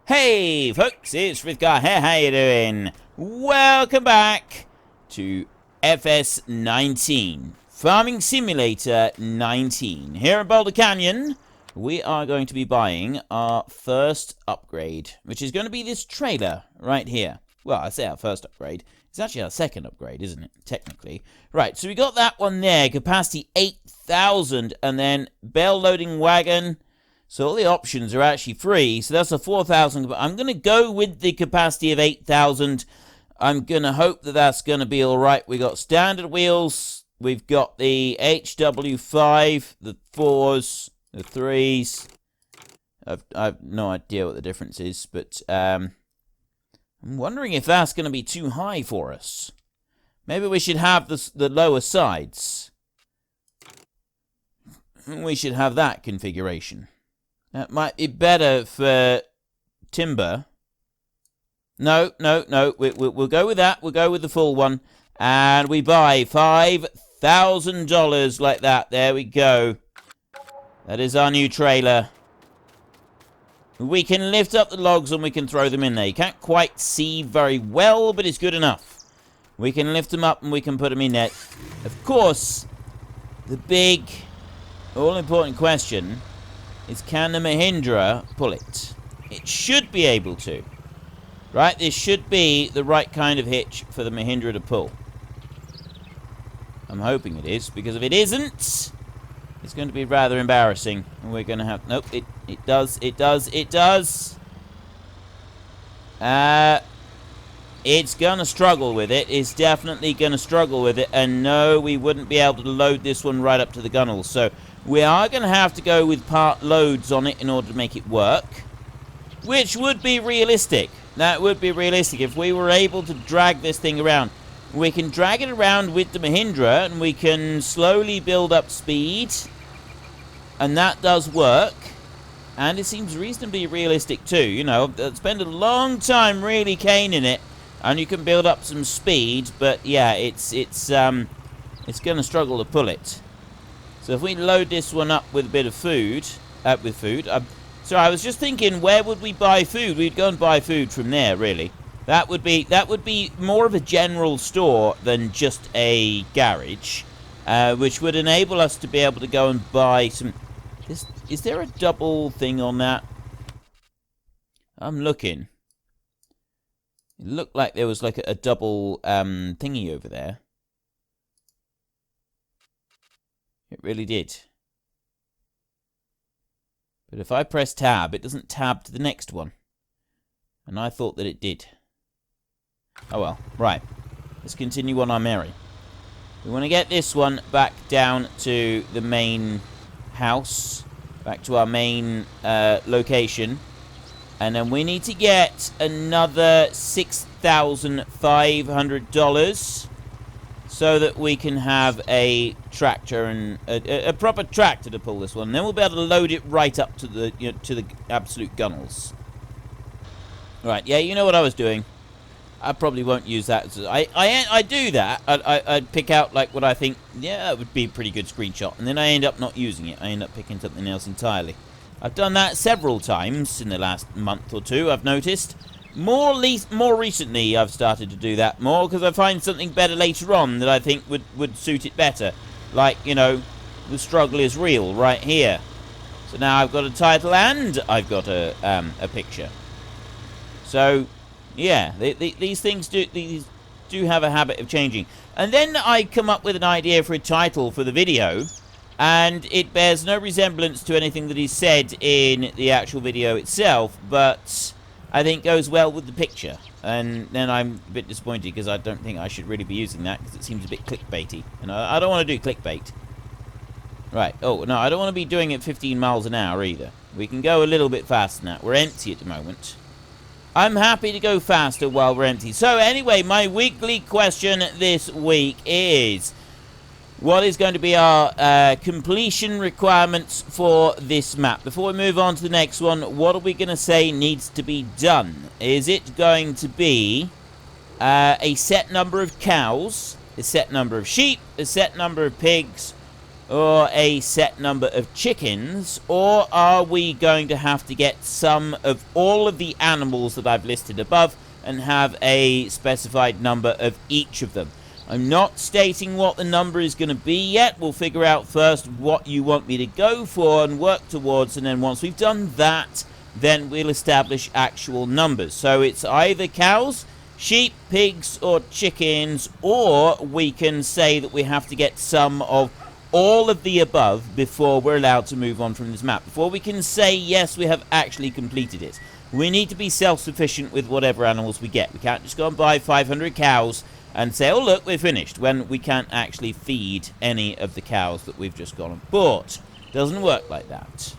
Hey folks, it's Frithgar here, how you doing? Welcome back to FS19, Farming Simulator 19. Here in Boulder Canyon, we are going to be buying our first upgrade, which is going to be this trailer right here. Well, I say our first upgrade. It's actually our second upgrade, isn't it, technically? Right, so we got that one there, capacity 8,000, and then bale loading wagon. So all the options are actually free. So that's a 4,000. But I'm going to go with the capacity of 8,000. I'm going to hope that that's going to be all right. We got standard wheels. We've got the HW5, the 4s, the 3s. I've no idea what the difference is. But I'm wondering if that's going to be too high for us. Maybe we should have the lower sides. We should have that configuration. That might be better for timber. No. We'll go with that. We'll go with the full one. And we buy $5,000 like that. There we go. That is our new trailer. We can lift up the logs and we can throw them in there. You can't quite see very well, but it's good enough. We can lift them up and we can put them in there. Of course, the big, all-important question is, can the Mahindra pull it? It should be able to. Right? This should be the right kind of hitch for the Mahindra to pull. I'm hoping it is, because if it isn't, it's going to be rather embarrassing. And we're going to have... Nope, it does. It's going to struggle with it. It's definitely going to struggle with it. And no, we wouldn't be able to load this one right up to the gunnels. So we are going to have to go with part loads on it in order to make it work. Which would be realistic. That would be realistic. If we were able to drag this thing around. We can drag it around with the Mahindra. And we can slowly build up speed. And that does work. And it seems reasonably realistic too. You know, spend a long time really caning it. And you can build up some speed. But yeah, it's going to struggle to pull it. So if we load this one up with a bit of food, so I was just thinking, where would we buy food? We'd go and buy food from there, really. That would be more of a general store than just a garage, which would enable us to be able to go and buy some. Is there a double thing on that? I'm looking. It looked like there was like a double thingy over there. It really did. But if I press tab, it doesn't tab to the next one. And I thought that it did. Oh well, right. Let's continue on our merry. We want to get this one back down to the main house. Back to our main location. And then we need to get another $6,500. So that we can have a tractor and a proper tractor to pull this one. And then we'll be able to load it right up to the to the absolute gunnels. Right, yeah, you know what I was doing. I probably won't use that. I do that. I'd pick out like what I think, yeah, that would be a pretty good screenshot. And then I end up not using it. I end up picking something else entirely. I've done that several times in the last month or two, I've noticed. More recently, I've started to do that more because I find something better later on that I think would suit it better. Like, you know, the struggle is real right here. So now I've got a title and I've got a picture. So, yeah, these things do have a habit of changing. And then I come up with an idea for a title for the video, and it bears no resemblance to anything that is said in the actual video itself, but I think goes well with the picture. And then I'm a bit disappointed because I don't think I should really be using that because it seems a bit clickbaity. And I don't want to do clickbait. Right. Oh, no, I don't want to be doing it 15 miles an hour either. We can go a little bit faster than that. We're empty at the moment. I'm happy to go faster while we're empty. So anyway, my weekly question this week is, what is going to be our completion requirements for this map? Before we move on to the next one, what are we going to say needs to be done? Is it going to be a set number of cows, a set number of sheep, a set number of pigs, or a set number of chickens, or are we going to have to get some of all of the animals that I've listed above and have a specified number of each of them? I'm not stating what the number is going to be yet. We'll figure out first what you want me to go for and work towards, and then once we've done that, then we'll establish actual numbers. So it's either cows, sheep, pigs, or chickens, or we can say that we have to get some of all of the above before we're allowed to move on from this map. Before we can say, yes, we have actually completed it. We need to be self-sufficient with whatever animals we get. We can't just go and buy 500 cows and say, oh, look, we're finished, when we can't actually feed any of the cows that we've just gone and bought. Doesn't work like that.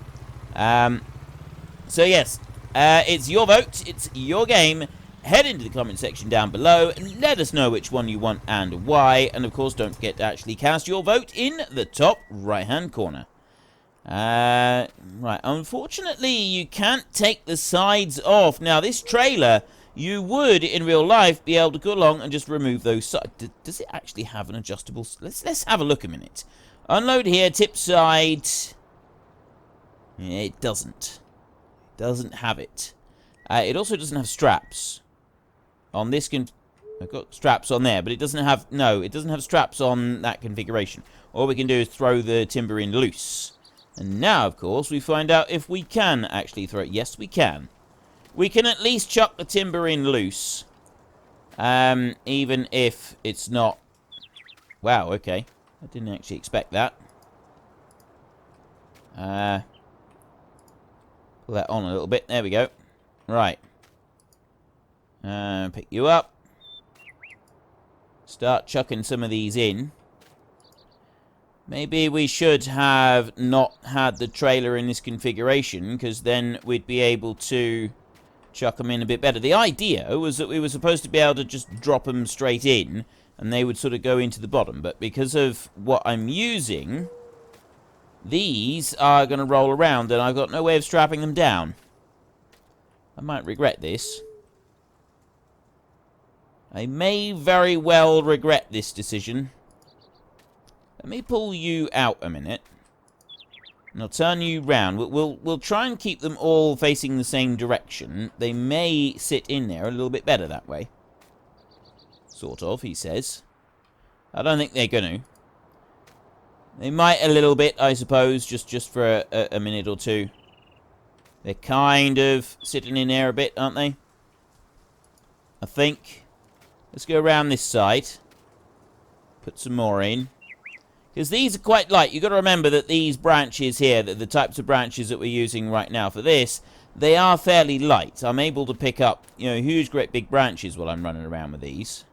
So, yes, it's your vote. It's your game. Head into the comment section down below and let us know which one you want and why. And, of course, don't forget to actually cast your vote in the top right-hand corner. Right, unfortunately, you can't take the sides off. Now, this trailer, you would, in real life, be able to go along and just remove those sides. Does it actually have an adjustable... Let's have a look a minute. Unload here, tip side. Yeah, it doesn't. Doesn't have it. It also doesn't have straps. On this I've got straps on there, but it doesn't have... No, it doesn't have straps on that configuration. All we can do is throw the timber in loose. And now, of course, we find out if we can actually throw it. Yes, we can. We can at least chuck the timber in loose. Even if it's not... Wow, okay. I didn't actually expect that. Pull that on a little bit. There we go. Right. Pick you up. Start chucking some of these in. Maybe we should have not had the trailer in this configuration, because then we'd be able to chuck them in a bit better. The idea was that we were supposed to be able to just drop them straight in, and they would sort of go into the bottom. But because of what I'm using, these are going to roll around, and I've got no way of strapping them down. I might regret this. I may very well regret this decision. Let me pull you out a minute. And I'll turn you round. We'll try and keep them all facing the same direction. They may sit in there a little bit better that way. Sort of, he says. I don't think they're going to. They might a little bit, I suppose, just for a minute or two. They're kind of sitting in there a bit, aren't they? I think. Let's go around this side. Put some more in. Because these are quite light. You've got to remember that these branches here, the types of branches that we're using right now for this, they are fairly light. I'm able to pick up, you know, huge, great big branches while I'm running around with these.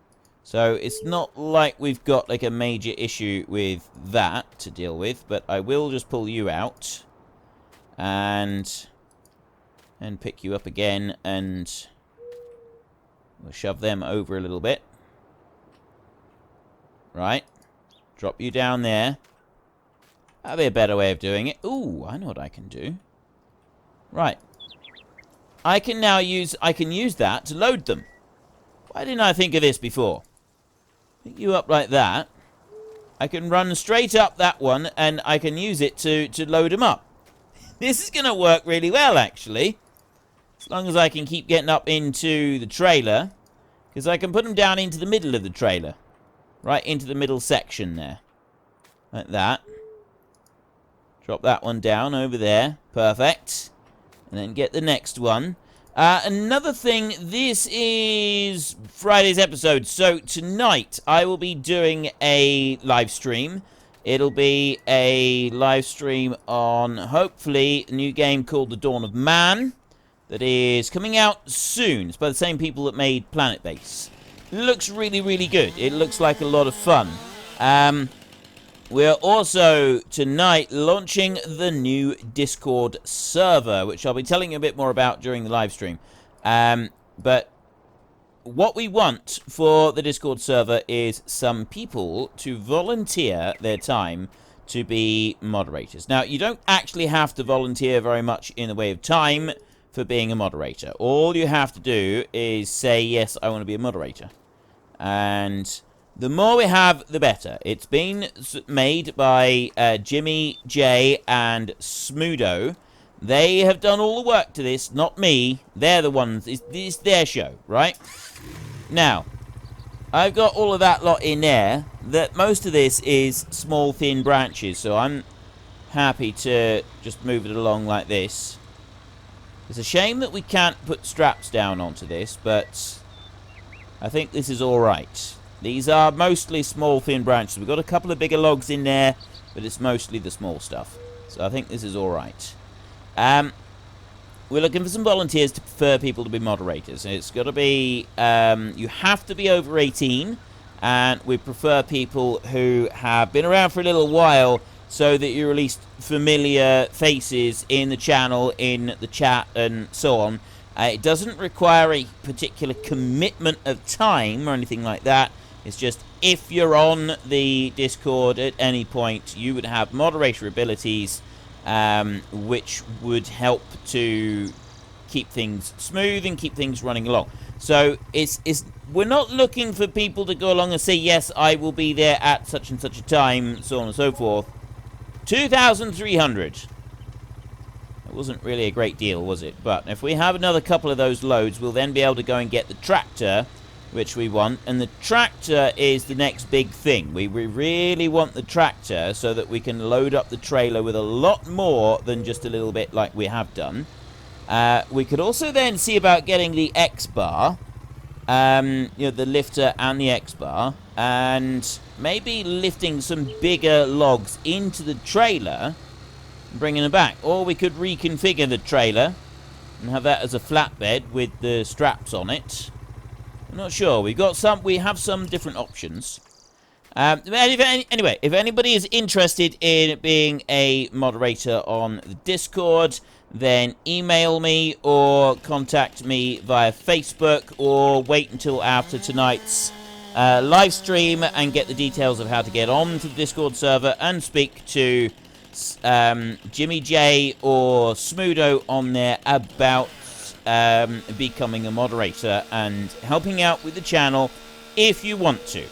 So it's not like we've got like a major issue with that to deal with. But I will just pull you out. And pick you up again. And we'll shove them over a little bit. Right. Drop you down there. That'll be a better way of doing it. Ooh, I know what I can do. Right. I can use that to load them. Why didn't I think of this before? Pick you up like that. I can run straight up that one, and I can use it to load them up. This is going to work really well, actually. As long as I can keep getting up into the trailer. Because I can put them down into the middle of the trailer. Right into the middle section there. Like that. Drop that one down over there. Perfect. And then get the next one. Another thing, this is Friday's episode. So tonight I will be doing a live stream. It'll be a live stream on, hopefully, a new game called The Dawn of Man. That is coming out soon. It's by the same people that made Planet Base. Looks really, really good. It looks like a lot of fun. We're also, tonight, launching the new Discord server, which I'll be telling you a bit more about during the live stream. But what we want for the Discord server is some people to volunteer their time to be moderators. Now, you don't actually have to volunteer very much in the way of time for being a moderator. All you have to do is say, yes, I want to be a moderator. And The more we have, the better. It's been made by Jimmy J and Smudo. They have done all the work to this, not me. They're the ones. It's their show, right? Now, I've got all of that lot in there. That most of this is small, thin branches, so I'm happy to just move it along like this. It's a shame that we can't put straps down onto this, but I think this is all right. These are mostly small, thin branches. We've got a couple of bigger logs in there, but it's mostly the small stuff. So I think this is all right. We're looking for some volunteers to prefer people to be moderators. It's got to be, you have to be over 18, and we prefer people who have been around for a little while, so that you're at least familiar faces in the channel, in the chat, and so on. It doesn't require a particular commitment of time or anything like that. It's just if you're on the Discord at any point, you would have moderator abilities, which would help to keep things smooth and keep things running along. So we're not looking for people to go along and say, yes, I will be there at such and such a time, so on and so forth. 2,300. It wasn't really a great deal, was it? But if we have another couple of those loads, we'll then be able to go and get the tractor, which we want. And the tractor is the next big thing. We really want the tractor so that we can load up the trailer with a lot more than just a little bit like we have done. We could also then see about getting the X-bar, the lifter and the X-bar, and maybe lifting some bigger logs into the trailer and bringing them back. Or we could reconfigure the trailer and have that as a flatbed with the straps on it. I'm not sure. We have some different options. Anyway, if anybody is interested in being a moderator on the Discord, then email me or contact me via Facebook, or wait until after tonight's live stream and get the details of how to get on to the Discord server and speak to Jimmy J or Smudo on there about becoming a moderator and helping out with the channel if you want to.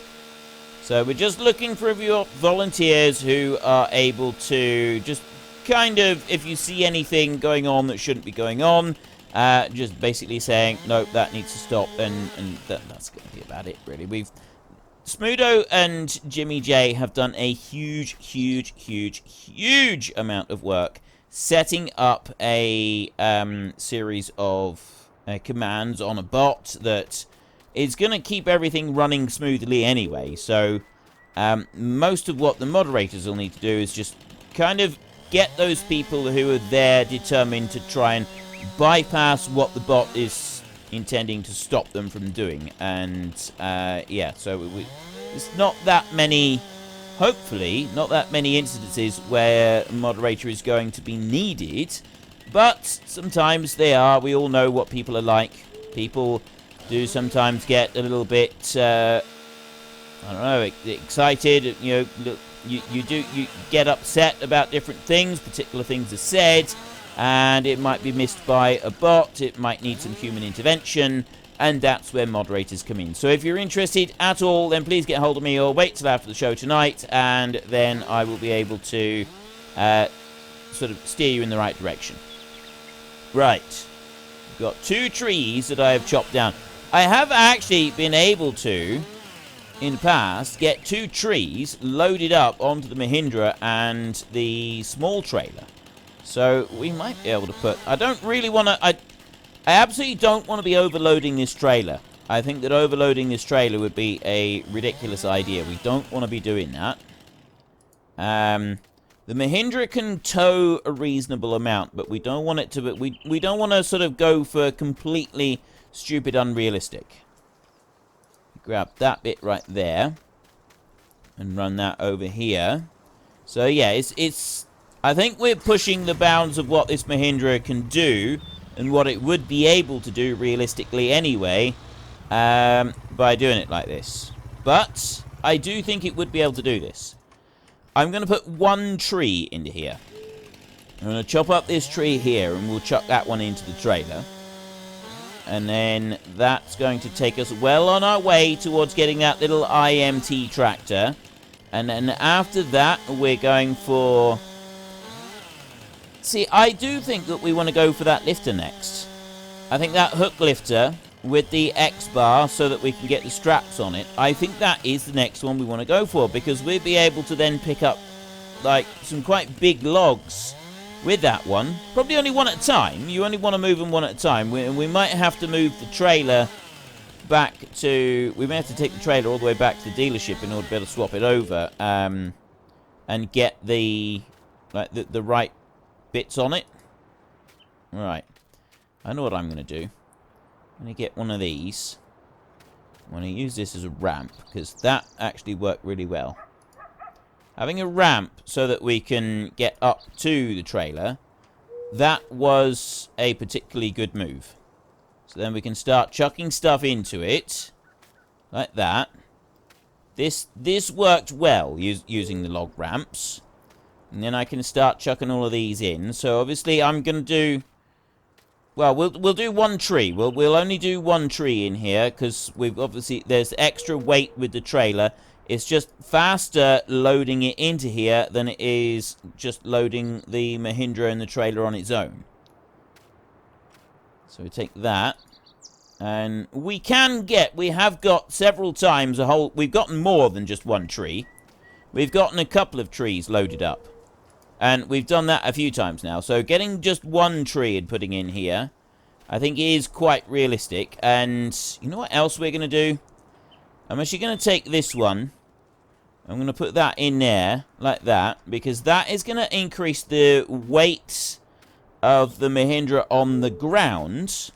So we're just looking for volunteers who are able to just kind of, if you see anything going on that shouldn't be going on, just basically saying, nope, that needs to stop, and that's going to be about it, really. Smudo and Jimmy J have done a huge amount of work setting up a series of commands on a bot that is going to keep everything running smoothly anyway. So most of what the moderators will need to do is just kind of get those people who are there determined to try and bypass what the bot is intending to stop them from doing. And yeah, so it's not that many, hopefully, not that many instances where a moderator is going to be needed, but sometimes they are. We all know what people are like. People do sometimes get a little bit, I don't know, excited. You know, you get upset about different things. Particular things are said, and it might be missed by a bot. It might need some human intervention, and that's where moderators come in. So if you're interested at all, then please get hold of me, or wait till after the show tonight, and then I will be able to sort of steer you in the right direction. Right. We've got 2 trees that I have chopped down. I have actually been able to, in the past, get 2 trees loaded up onto the Mahindra and the small trailer. So we might be able to put... I don't really want to... I absolutely don't want to be overloading this trailer. I think that overloading this trailer would be a ridiculous idea. We don't want to be doing that. The Mahindra can tow a reasonable amount, but we don't want it to... We don't want to sort of go for completely stupid, unrealistic. Grab that bit right there and run that over here. So yeah, it's I think we're pushing the bounds of what this Mahindra can do and what it would be able to do realistically anyway, by doing it like this. But I do think it would be able to do this. I'm going to put 1 tree into here. I'm going to chop up this tree here, and we'll chuck that one into the trailer. And then that's going to take us well on our way towards getting that little IMT tractor. And then after that, we're going for... See, I do think that we want to go for that lifter next. I think that hook lifter with the X-bar so that we can get the straps on it, I think that is the next one we want to go for, because we'll be able to then pick up, like, some quite big logs with that one. Probably only one at a time. You only want to move them one at a time. We might have to move the trailer back to... We may have to take the trailer all the way back to the dealership in order to be able to swap it over and get the, like, the right bits on it. Right. I know what I'm going to do. I'm going to get one of these. I'm going to use this as a ramp, because that actually worked really well. Having a ramp so that we can get up to the trailer, that was a particularly good move. So then we can start chucking stuff into it, like that. This worked well, using the log ramps. And then I can start chucking all of these in. So obviously I'm going to do... Well, we'll do one tree. We'll only do one tree in here, because we've obviously... There's extra weight with the trailer. It's just faster loading it into here than it is just loading the Mahindra and the trailer on its own. So we take that. And we have got several times we've gotten more than just one tree. We've gotten a couple of trees loaded up. And we've done that a few times now. So getting just one tree and putting in here, I think is quite realistic. And you know what else we're going to do? I'm actually going to take this one. I'm going to put that in there, like that. Because that is going to increase the weight of the Mahindra on the ground.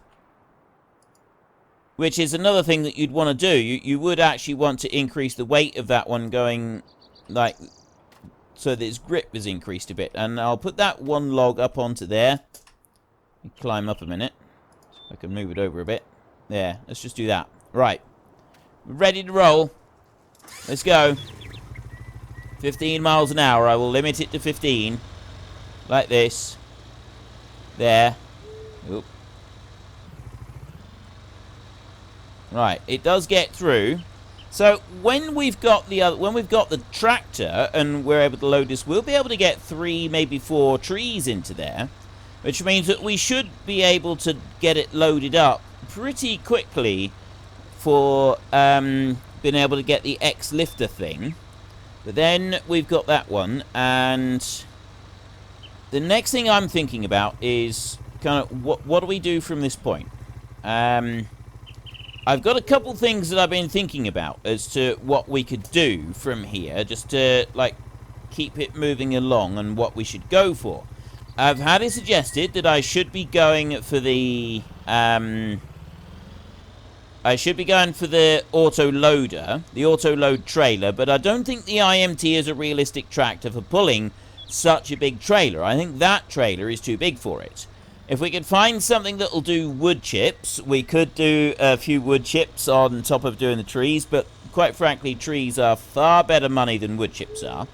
Which is another thing that you'd want to do. You would actually want to increase the weight of that one going, like... so that its grip is increased a bit. And I'll put that one log up onto there. Climb up a minute. I can move it over a bit. There, let's just do that. Right. Ready to roll. Let's go. 15 miles an hour. I will limit it to 15. Like this. There. Oop. Right, it does get through. So when we've got the tractor and we're able to load this, we'll be able to get 3, maybe 4 trees into there, which means that we should be able to get it loaded up pretty quickly for being able to get the X lifter thing. But then we've got that one, and the next thing I'm thinking about is kind of what do we do from this point? I've got a couple things that I've been thinking about as to what we could do from here, just to, like, keep it moving along and what we should go for. I've had it suggested that I should be going for the, auto loader, the auto load trailer, but I don't think the IMT is a realistic tractor for pulling such a big trailer. I think that trailer is too big for it. If we could find something that will do wood chips, we could do a few wood chips on top of doing the trees, but quite frankly, trees are far better money than wood chips are.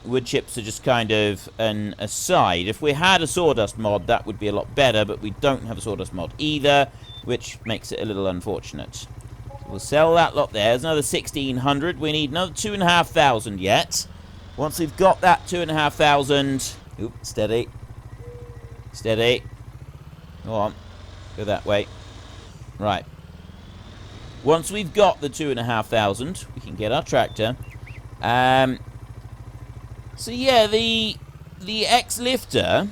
Wood chips are just kind of an aside. If we had a sawdust mod, that would be a lot better, but we don't have a sawdust mod either, which makes it a little unfortunate. So we'll sell that lot there. There's another 1,600. We need another 2,500 yet. Once we've got that 2,500... Oop, steady. Steady. Go on. Go that way. Right. Once we've got the 2,500, we can get our tractor. So yeah, the X lifter,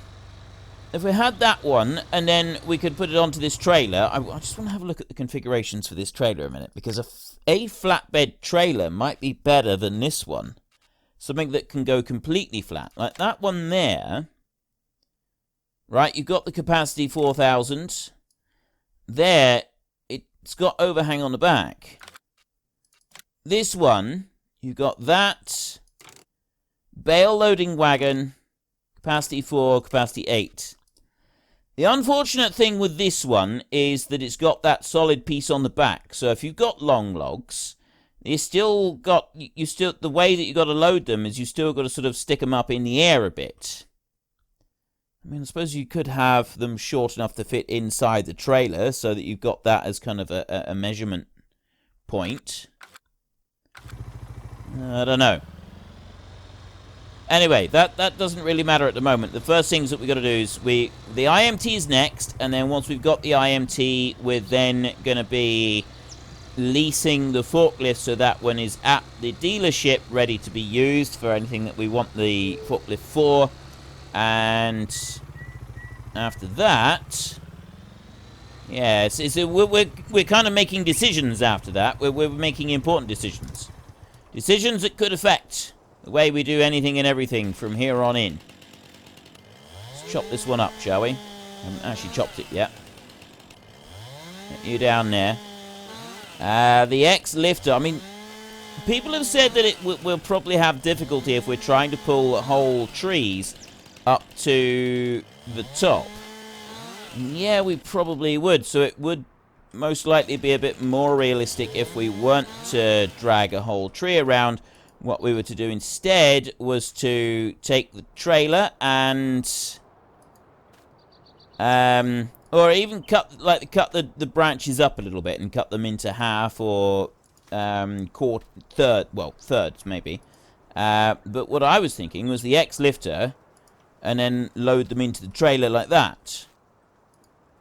if we had that one, and then we could put it onto this trailer. I just want to have a look at the configurations for this trailer a minute, because a flatbed trailer might be better than this one. Something that can go completely flat. Like that one there. Right, you've got the capacity 4,000. There, it's got overhang on the back. This one, you've got that. Bale loading wagon. Capacity 4, capacity 8. The unfortunate thing with this one is that it's got that solid piece on the back. So if you've got long logs, the way that you've got to load them is you still got to sort of stick them up in the air a bit. I mean, I suppose you could have them short enough to fit inside the trailer so that you've got that as kind of a measurement point. I don't know. Anyway, that doesn't really matter at the moment. The first things that we got to do is the IMT is next, and then once we've got the IMT, we're then going to be leasing the forklift so that one is at the dealership ready to be used for anything that we want the forklift for. And after that, yeah, we're kind of making decisions after that. We're making important decisions. Decisions that could affect the way we do anything and everything from here on in. Let's chop this one up, shall we? Haven't actually chopped it yet. Get you down there. The X-lifter, I mean, people have said that we'll probably have difficulty if we're trying to pull whole trees up to the top. And yeah, we probably would, so it would most likely be a bit more realistic if we weren't to drag a whole tree around. What we were to do instead was to take the trailer and or even cut the branches up a little bit and cut them into half or thirds maybe. But what I was thinking was the X-lifter and then load them into the trailer like that.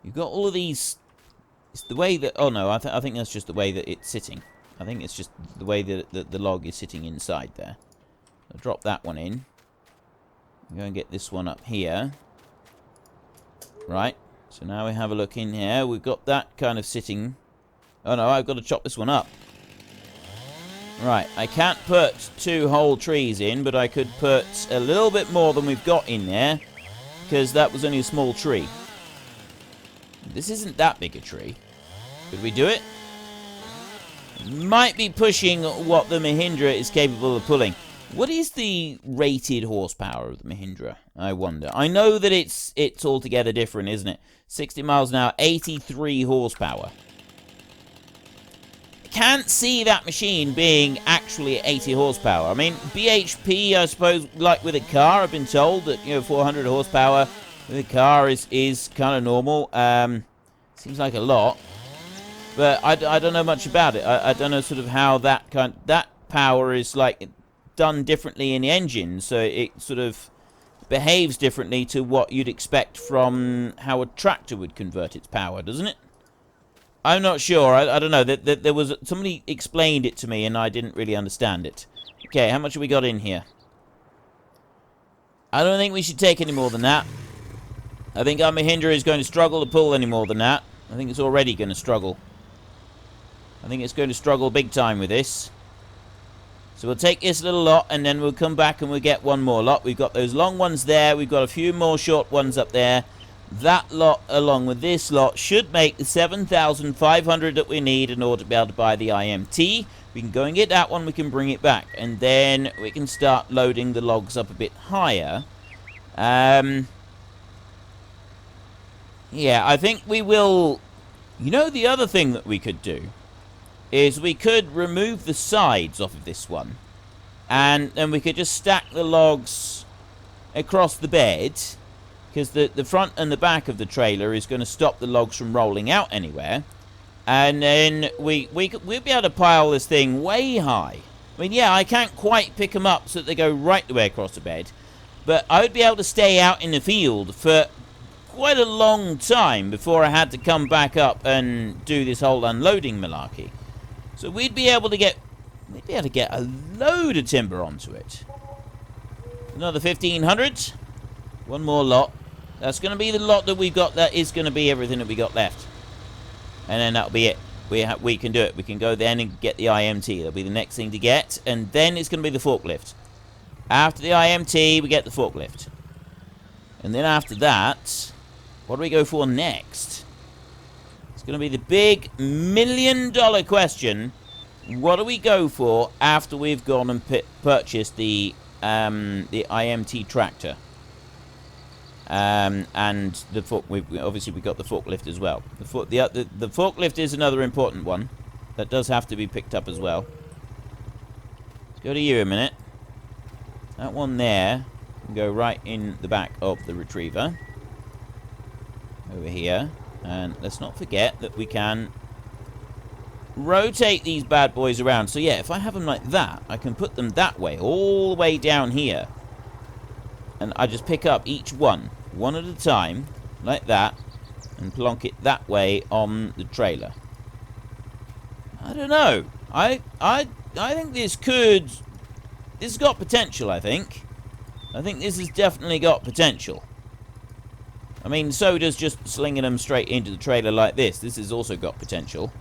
You've got all of these. It's the way that... Oh, no, I think that's just the way that it's sitting. I think it's just the way that the log is sitting inside there. I'll drop that one in. I'm going to get this one up here. Right. So now we have a look in here. We've got that kind of sitting... Oh, no, I've got to chop this one up. Right. I can't put 2 whole trees in, but I could put a little bit more than we've got in there, because that was only a small tree. This isn't that big a tree. Could we do it? Might be pushing what the Mahindra is capable of pulling. What is the rated horsepower of the Mahindra, I wonder? I know that it's altogether different, isn't it? 60 miles an hour, 83 horsepower. Can't see that machine being actually 80 horsepower. I mean, BHP, I suppose, like with a car, I've been told that, 400 horsepower with a car is kind of normal. Seems like a lot. But I don't know much about it. I don't know sort of how that power is like done differently in the engine, so it sort of behaves differently to what you'd expect from how a tractor would convert its power, doesn't it? I'm not sure. I don't know. There was somebody explained it to me, and I didn't really understand it. Okay, how much have we got in here? I don't think we should take any more than that. I think our Mahindra is going to struggle to pull any more than that. I think it's already going to struggle. I think it's going to struggle big time with this. So we'll take this little lot, and then we'll come back and we'll get one more lot. We've got those long ones there. We've got a few more short ones up there. That lot, along with this lot, should make the 7,500 that we need in order to be able to buy the IMT. We can go and get that one. We can bring it back. And then we can start loading the logs up a bit higher. Yeah, I think we will... the other thing that we could do is we could remove the sides off of this one. And then we could just stack the logs across the bed, because the front and the back of the trailer is going to stop the logs from rolling out anywhere. And then we'll be able to pile this thing way high. I mean, yeah, I can't quite pick them up so that they go right the way across the bed. But I would be able to stay out in the field for quite a long time before I had to come back up and do this whole unloading malarkey. So we'd be able to get a load of timber onto it. Another 1,500. One more lot. That's going to be the lot that we've got. That is going to be everything that we got left. And then that'll be it. We can do it. We can go then and get the IMT. That'll be the next thing to get. And then it's going to be the forklift. After the IMT, we get the forklift. And then after that, what do we go for next? It's going to be the big $1 million question. What do we go for after we've gone and purchased the IMT tractor? And obviously we got the forklift as well. The forklift is another important one that does have to be picked up as well. Let's go to you a minute. That one there can go right in the back of the retriever. over here. And let's not forget that we can rotate these bad boys around. So yeah, if I have them like that, I can put them that way, all the way down here. And I just pick up each one at a time, like that, and plonk it that way on the trailer. I don't know. I think this has got potential, I think. I think this has definitely got potential. I mean, so does just slinging them straight into the trailer like this. This has also got potential.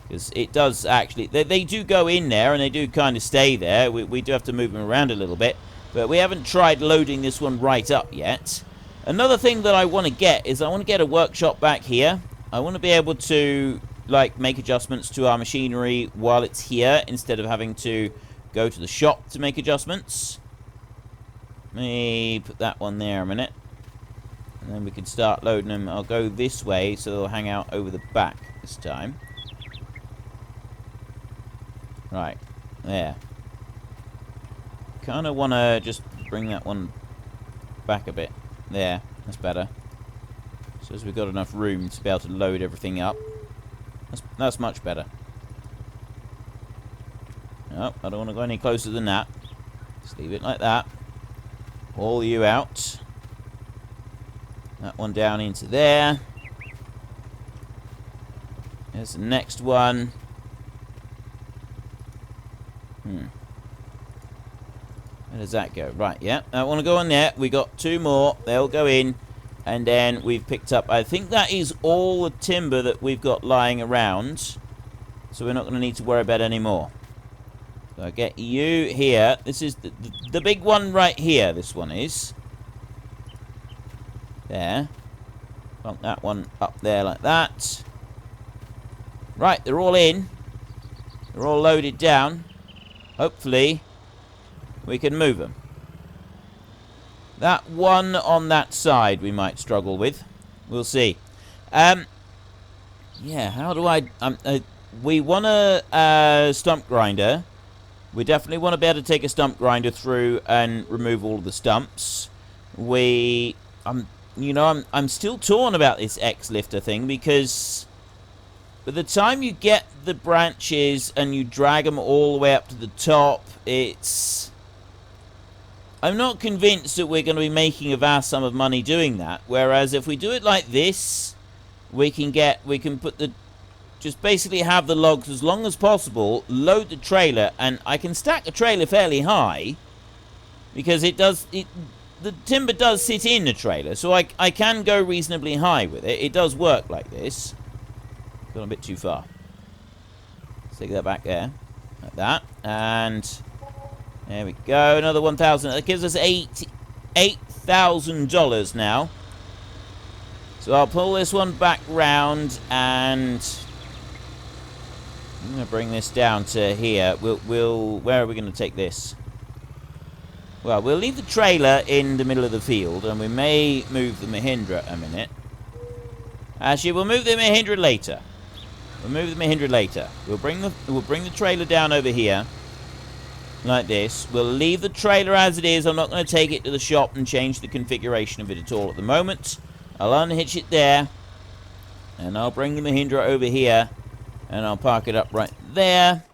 Because it does actually... They do go in there, and they do kind of stay there. We do have to move them around a little bit. But we haven't tried loading this one right up yet. Another thing that I want to get is I want to get a workshop back here. I want to be able to, like, make adjustments to our machinery while it's here, instead of having to go to the shop to make adjustments. Let me put that one there a minute. And then we can start loading them. I'll go this way, so they'll hang out over the back this time. Right. There. Kind of want to just bring that one back a bit. There. That's better. So as we've got enough room to be able to load everything up. That's much better. No, I don't want to go any closer than that. Just leave it like that. Haul you out. That one down into there. There's the next one. Where does that go? Right, yeah. I want to go on there. We got two more. They'll go in. And then we've picked up... I think that is all the timber that we've got lying around. So we're not going to need to worry about any more. So I get you here. This is the big one right here. This one is. There. Bump that one up there like that. Right, they're all in. They're all loaded down. Hopefully, we can move them. That one on that side we might struggle with. We'll see. Yeah, how do I... we want a stump grinder. We definitely want to be able to take a stump grinder through and remove all of the stumps. You know, I'm still torn about this X-lifter thing, because by the time you get the branches and you drag them all the way up to the top, it's... I'm not convinced that we're going to be making a vast sum of money doing that. Whereas if we do it like this, we can put the... just basically have the logs as long as possible, load the trailer, and I can stack the trailer fairly high, because the timber does sit in the trailer, so I can go reasonably high with it. It does work like this. Gone a bit too far. Let's take that back there. Like that. And there we go. Another 1,000. That gives us $8,000 now. So I'll pull this one back round, and I'm going to bring this down to here. Where are we going to take this? Well, we'll leave the trailer in the middle of the field, and we may move the Mahindra a minute. Actually, we'll move the Mahindra later. We'll bring the trailer down over here, like this. We'll leave the trailer as it is. I'm not going to take it to the shop and change the configuration of it at all at the moment. I'll unhitch it there, and I'll bring the Mahindra over here, and I'll park it up right there.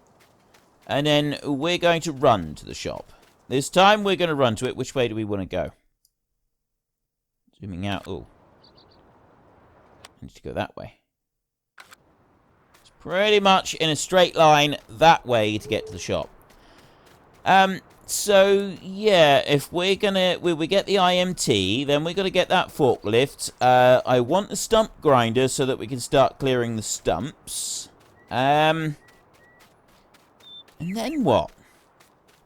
And then we're going to run to the shop. This time we're going to run to it. Which way do we want to go? Zooming out. Oh. I need to go that way. It's pretty much in a straight line that way to get to the shop. So, yeah, if we're going to... we get the IMT, then we're going to get that forklift. I want a stump grinder so that we can start clearing the stumps. And then what?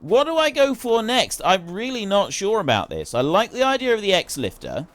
What do I go for next? I'm really not sure about this. I like the idea of the X-lifter,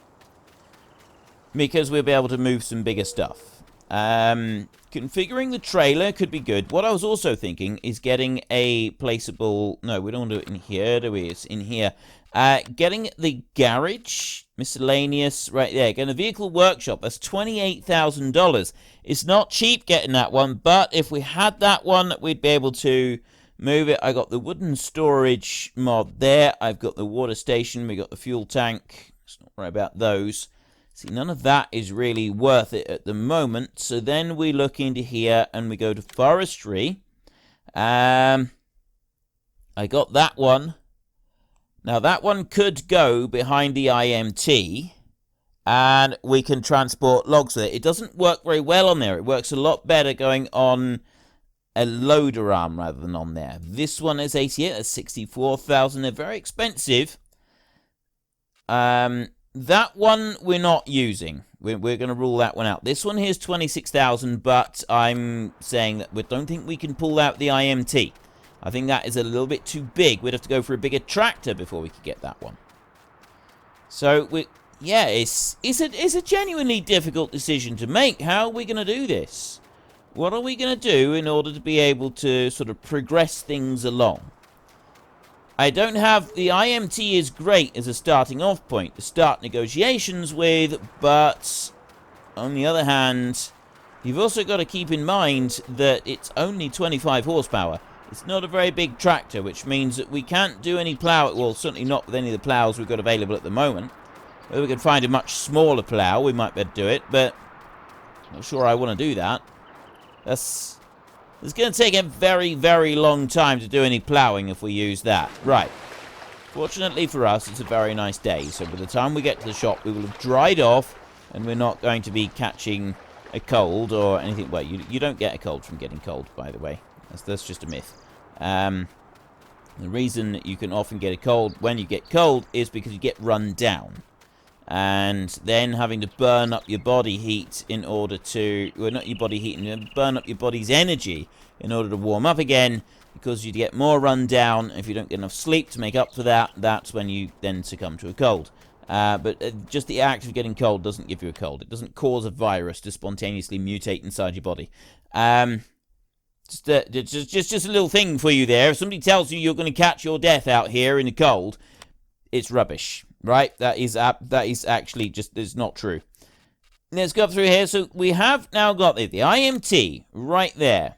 because we'll be able to move some bigger stuff. Configuring the trailer could be good. What I was also thinking is getting a placeable... No, we don't want to do it in here, do we? It's in here. Getting the garage, miscellaneous, right there. Getting a vehicle workshop. That's $28,000. It's not cheap getting that one, but if we had that one, we'd be able to move it. I got the wooden storage mod there. I've got the water station. We got the fuel tank. Let's not worry about those. See, none of that is really worth it at the moment. So then we look into here and we go to forestry. I got that one. Now, that one could go behind the IMT, and we can transport logs with it. It doesn't work very well on there. It works a lot better going on a loader arm rather than on there. This one is 88, that's 64,000. They're very expensive. That one we're not using. We're going to rule that one out. This one here is 26,000, but I'm saying that we don't think we can pull out the IMT. I think that is a little bit too big. We'd have to go for a bigger tractor before we could get that one. So, yeah, it's a genuinely difficult decision to make. How are we going to do this? What are we going to do in order to be able to sort of progress things along? I don't have... The IMT is great as a starting off point to start negotiations with, but on the other hand, you've also got to keep in mind that it's only 25 horsepower. It's not a very big tractor, which means that we can't do any plow... Well, certainly not with any of the plows we've got available at the moment. Whether we can find a much smaller plow, we might be able to do it, but I'm not sure I want to do that. It's going to take a very, very long time to do any ploughing if we use that. Right. Fortunately for us, it's a very nice day. So by the time we get to the shop, we will have dried off, and we're not going to be catching a cold or anything. Well, you don't get a cold from getting cold, by the way. That's just a myth. The reason that you can often get a cold when you get cold is because you get run down. And then having to burn up your body heat in order to... Well, not your body heat, burn up your body's energy in order to warm up again, because you get more run down. If you don't get enough sleep to make up for that, that's when you then succumb to a cold. But just the act of getting cold doesn't give you a cold. It doesn't cause a virus to spontaneously mutate inside your body. Just a little thing for you there. If somebody tells you you're going to catch your death out here in the cold, it's rubbish. Right, that is actually just, it's not true. Let's go up through here. So we have now got the IMT right there.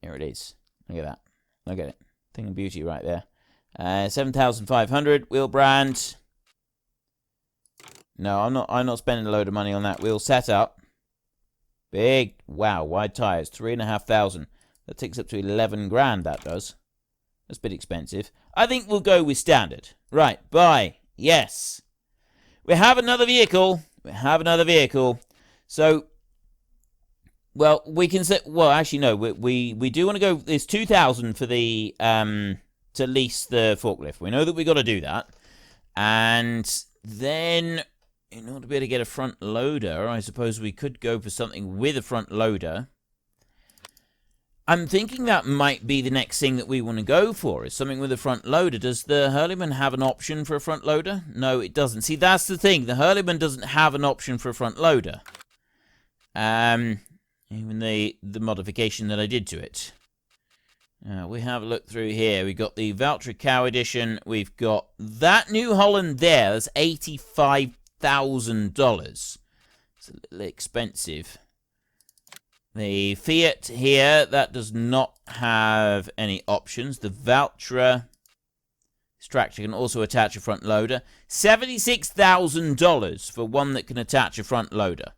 Here it is. Look at that. Look at it. Thing of beauty right there. 7,500 wheel brand. No, I'm not spending a load of money on that wheel setup. Big, wow, wide tires, 3,500. That takes up to 11 grand. That does. That's a bit expensive. I think we'll go with standard. Right, buy. Yes. We have another vehicle. We have another vehicle. So, well, we can say... Well, actually, no. We do want to go... There's 2,000 for the... to lease the forklift. We know that we've got to do that. And then, in order to be able to get a front loader, I suppose we could go for something with a front loader. I'm thinking that might be the next thing that we want to go for, is something with a front loader. Does the Hurleyman have an option for a front loader? No, it doesn't. See, that's the thing. The Hurleyman doesn't have an option for a front loader. Even the modification that I did to it. We have a look through here. We've got the Valtra Cow Edition. We've got that New Holland there. That's $85,000. It's a little expensive. The Fiat here, that does not have any options. The Valtra tractor can also attach a front loader. $76,000 for one that can attach a front loader.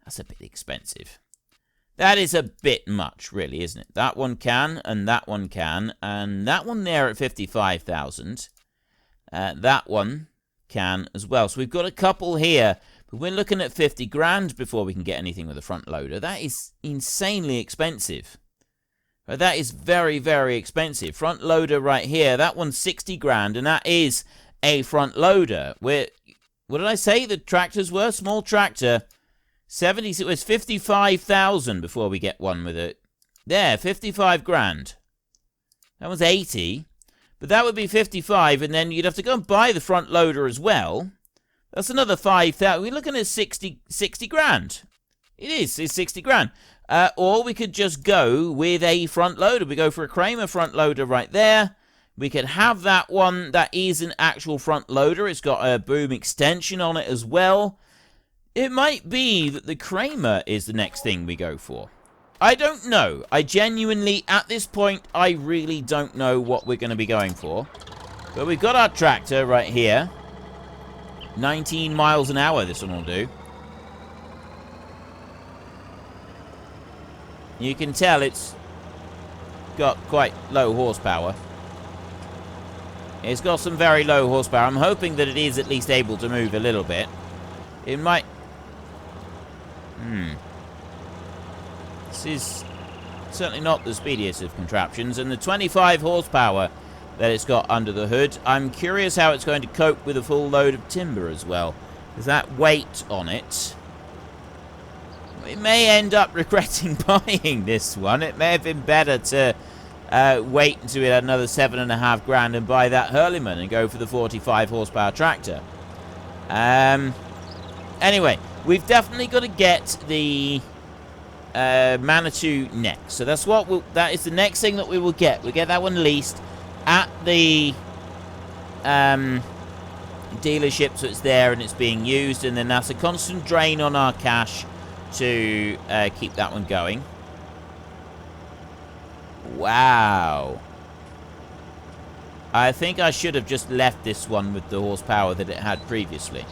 That's a bit expensive. That is a bit much, really, isn't it? That one can, and that one can, and that one there at $55,000. That one can as well. So we've got a couple here. But we're looking at 50 grand before we can get anything with a front loader. That is insanely expensive. That is very, very expensive. Front loader right here, that one's 60 grand, and that is a front loader. What did I say the tractors were? Small tractor. 70, it was 55,000 before we get one with it. There, 55 grand. That was 80. But that would be 55, and then you'd have to go and buy the front loader as well. That's another 5,000. We're looking at 60 grand. It's 60 grand. Or we could just go with a front loader. We go for a Kramer front loader right there. We could have that one. That is an actual front loader. It's got a boom extension on it as well. It might be that the Kramer is the next thing we go for. I don't know. I genuinely, at this point, I really don't know what we're going to be going for. But we've got our tractor right here. 19 miles an hour this one will do. You can tell it's got quite low horsepower. It's got some very low horsepower. I'm hoping that it is at least able to move a little bit. It might... This is certainly not the speediest of contraptions. And the 25 horsepower that it's got under the hood, I'm curious how it's going to cope with a full load of timber as well. Because that weight on it... We may end up regretting buying this one. It may have been better to wait until we had another $7.5 grand and buy that Hurleyman and go for the 45 horsepower tractor. Anyway, we've definitely got to get the Manitou next. So that's what that is the next thing that we will get. We'll get that one leased at the dealership, so it's there and it's being used, and then that's a constant drain on our cash to keep that one going. Wow. I think I should have just left this one with the horsepower that it had previously.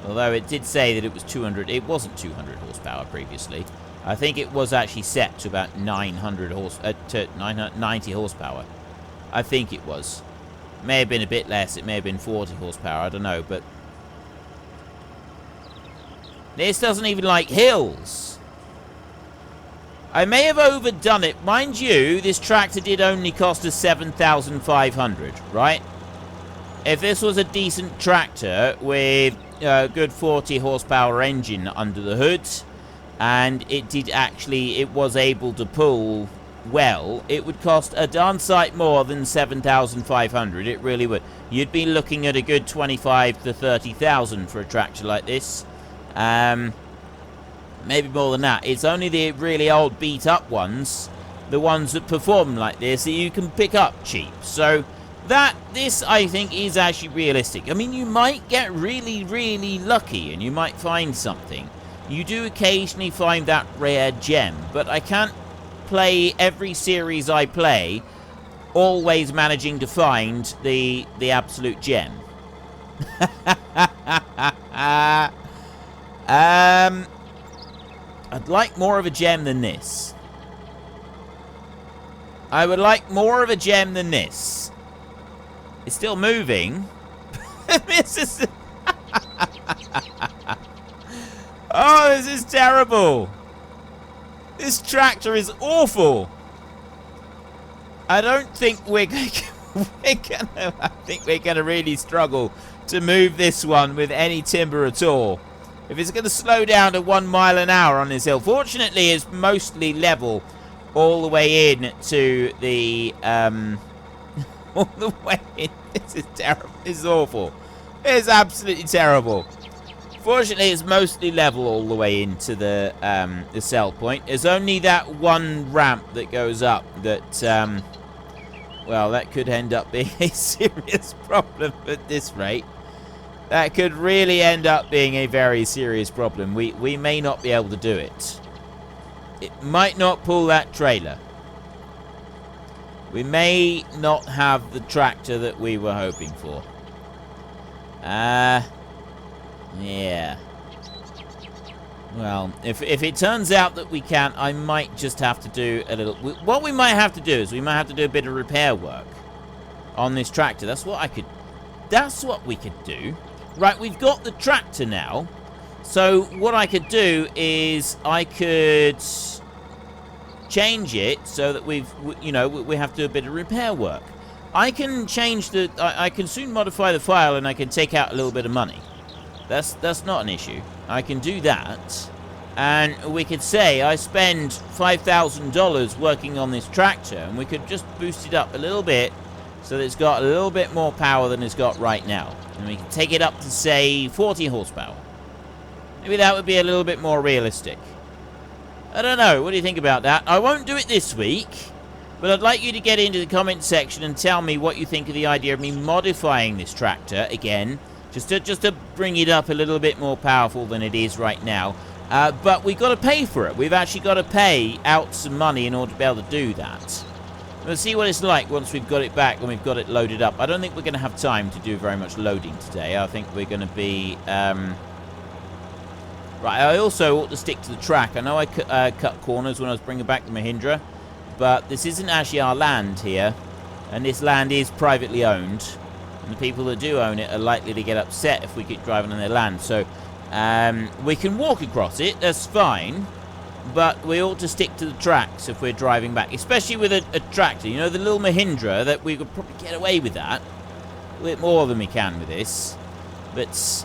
Although it did say that it was 200. It wasn't 200 horsepower previously. I think it was actually set to about 900 to 990 horsepower. I think it was. May have been a bit less. It may have been 40 horsepower. I don't know, but this doesn't even like hills. I may have overdone it. Mind you, this tractor did only cost us $7,500, right? If this was a decent tractor with a good 40 horsepower engine under the hood, and it was able to pull well, it would cost a darn sight more than $7,500. It really would. You'd be looking at a good $25,000 to $30,000 for a tractor like this. Maybe more than that. It's only the really old beat-up ones, the ones that perform like this, that you can pick up cheap. So this, I think, is actually realistic. I mean, you might get really, really lucky, and you might find something. You do occasionally find that rare gem, but I can't play every series I play always managing to find the absolute gem. I'd like more of a gem than this. I would like more of a gem than this. It's still moving. This is... Oh, this is terrible. This tractor is awful. I don't think we're gonna really struggle to move this one with any timber at all. If it's going to slow down to 1 mile an hour on this hill. Fortunately, it's mostly level all the way in to the... all the way in. This is terrible. This is awful. It's absolutely terrible. Fortunately, it's mostly level all the way into the sell point. There's only that one ramp that goes up that... well, that could end up being a serious problem at this rate. That could really end up being a very serious problem. We may not be able to do it. It might not pull that trailer. We may not have the tractor that we were hoping for. Yeah. Well, if it turns out that we can't, I might just have to do a little... What we might have to do is we might have to do a bit of repair work on this tractor. That's what we could do. Right, we've got the tractor now. So what I could do is I could change it so that we have to do a bit of repair work. I can change I can soon modify the file and I can take out a little bit of money. That's not an issue. I can do that. And we could say I spend $5,000 working on this tractor, and we could just boost it up a little bit so that it's got a little bit more power than it's got right now. And we can take it up to, say, 40 horsepower. Maybe that would be a little bit more realistic. I don't know. What do you think about that? I won't do it this week, but I'd like you to get into the comment section and tell me what you think of the idea of me modifying this tractor again, just to bring it up a little bit more powerful than it is right now. But we've got to pay for it. We've actually got to pay out some money in order to be able to do that. We'll see what it's like once we've got it back and we've got it loaded up. I don't think we're going to have time to do very much loading today. I think we're going to be... Right, I also ought to stick to the track. I know I cut corners when I was bringing back the Mahindra, but this isn't actually our land here, and this land is privately owned, and the people that do own it are likely to get upset if we keep driving on their land. So we can walk across it, that's fine, but we ought to stick to the tracks if we're driving back, especially with a tractor. You know, the little Mahindra, that we could probably get away with that a bit more than we can with this. But,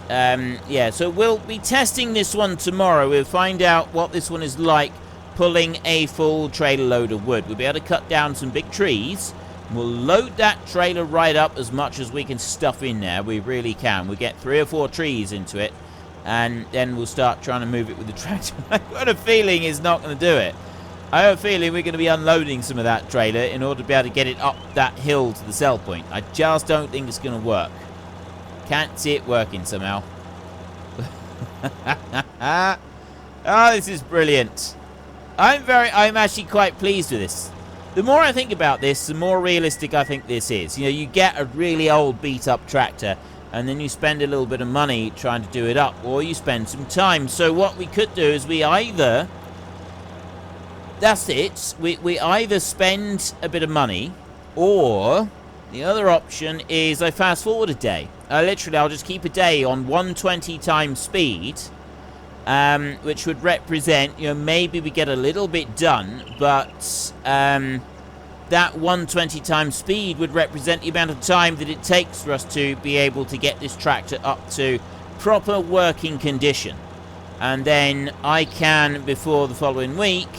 yeah, so we'll be testing this one tomorrow. We'll find out what this one is like pulling a full trailer load of wood. We'll be able to cut down some big trees. We'll load that trailer right up as much as we can stuff in there. We really can. We'll get 3 or 4 trees into it, and then we'll start trying to move it with the tractor. I've got a feeling it's not going to do it. I have a feeling we're going to be unloading some of that trailer in order to be able to get it up that hill to the sell point. I just don't think it's going to work. Can't see it working somehow. Oh, this is brilliant. I'm actually quite pleased with this. The more I think about this, the more realistic I think this is. You know, you get a really old beat-up tractor, and then you spend a little bit of money trying to do it up, or you spend some time. So what we could do is we either... That's it. We either spend a bit of money, or the other option is I fast forward a day. Literally, I'll just keep a day on 120 times speed, which would represent, you know, maybe we get a little bit done, but that 120 times speed would represent the amount of time that it takes for us to be able to get this tractor up to proper working condition. And then I can, before the following week,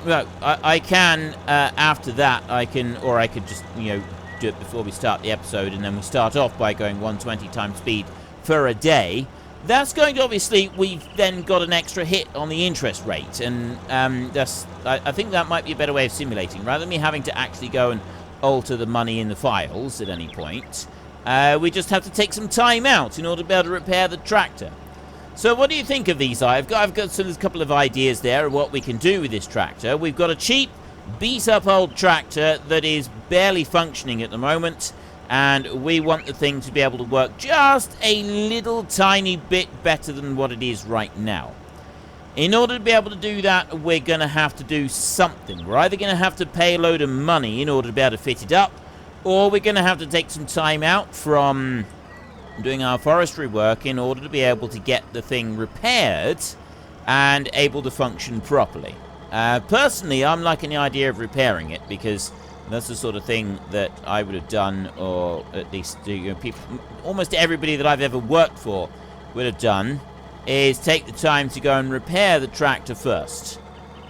no, I can, after that, I can, or I could just, you know, do it before we start the episode, and then we start off by going 120 times speed for a day. That's going to, obviously, we've then got an extra hit on the interest rate, and I think that might be a better way of simulating. Rather than me having to actually go and alter the money in the files at any point, we just have to take some time out in order to be able to repair the tractor. So what do you think of these? I've got a couple of ideas there of what we can do with this tractor. We've got a cheap, beat-up old tractor that is barely functioning at the moment, and we want the thing to be able to work just a little tiny bit better than what it is right now. In order to be able to do that, we're going to have to do something. We're either going to have to pay a load of money in order to be able to fit it up, or we're going to have to take some time out from doing our forestry work in order to be able to get the thing repaired and able to function properly. Personally, I'm liking the idea of repairing it, because that's the sort of thing that I would have done, or at least, you know, people, almost everybody that I've ever worked for would have done, is take the time to go and repair the tractor first.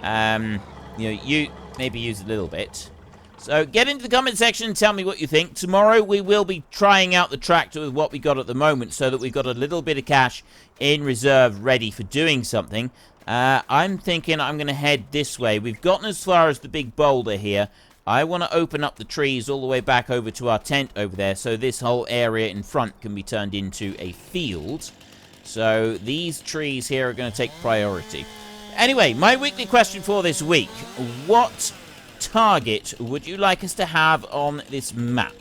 You know, you maybe use a little bit. So get into the comment section and tell me what you think. Tomorrow we will be trying out the tractor with what we got at the moment, so that we've got a little bit of cash in reserve ready for doing something. I'm thinking I'm going to head this way. We've gotten as far as the big boulder here. I want to open up the trees all the way back over to our tent over there, so this whole area in front can be turned into a field. So these trees here are going to take priority. Anyway, my weekly question for this week. What target would you like us to have on this map?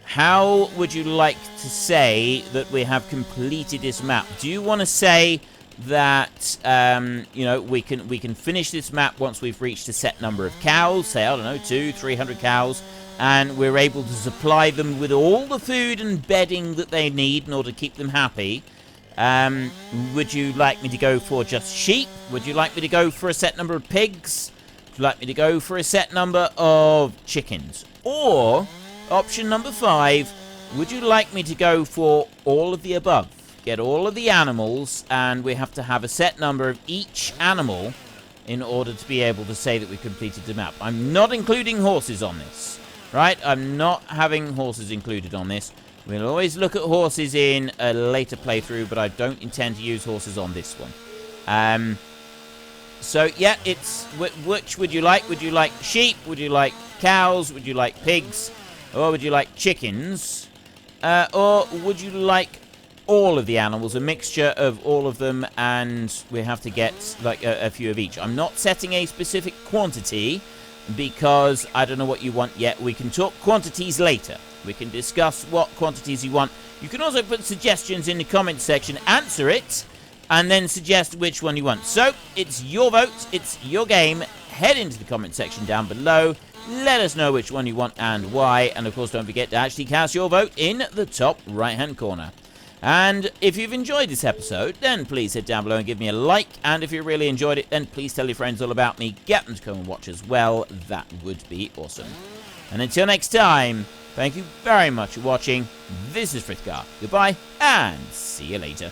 How would you like to say that we have completed this map? Do you want to say that you know, we can finish this map once we've reached a set number of cows, say, I don't know, 200-300 cows, and we're able to supply them with all the food and bedding that they need in order to keep them happy? Would you like me to go for just sheep? Would you like me to go for a set number of pigs? Would you like me to go for a set number of chickens? Or, option number 5, would you like me to go for all of the above? Get all of the animals, and we have to have a set number of each animal in order to be able to say that we completed the map. I'm not including horses on this, right? I'm not having horses included on this. We'll always look at horses in a later playthrough, but I don't intend to use horses on this one. So, yeah, it's... Which would you like? Would you like sheep? Would you like cows? Would you like pigs? Or would you like chickens? Or would you like all of the animals, a mixture of all of them, and we have to get like a few of each? I'm not setting a specific quantity. because I don't know what you want yet. We can talk quantities later. We can discuss what quantities you want. You can also put suggestions in the comment section, answer it, and then suggest which one you want. So, it's your vote, it's your game. Head into the comment section down below. Let us know which one you want and why. And of course, don't forget to actually cast your vote in the top right-hand corner. And if you've enjoyed this episode, then please hit down below and give me a like. And if you really enjoyed it, then please tell your friends all about me. Get them to come and watch as well. That would be awesome. And until next time, thank you very much for watching. This is Frithgar. Goodbye, and see you later.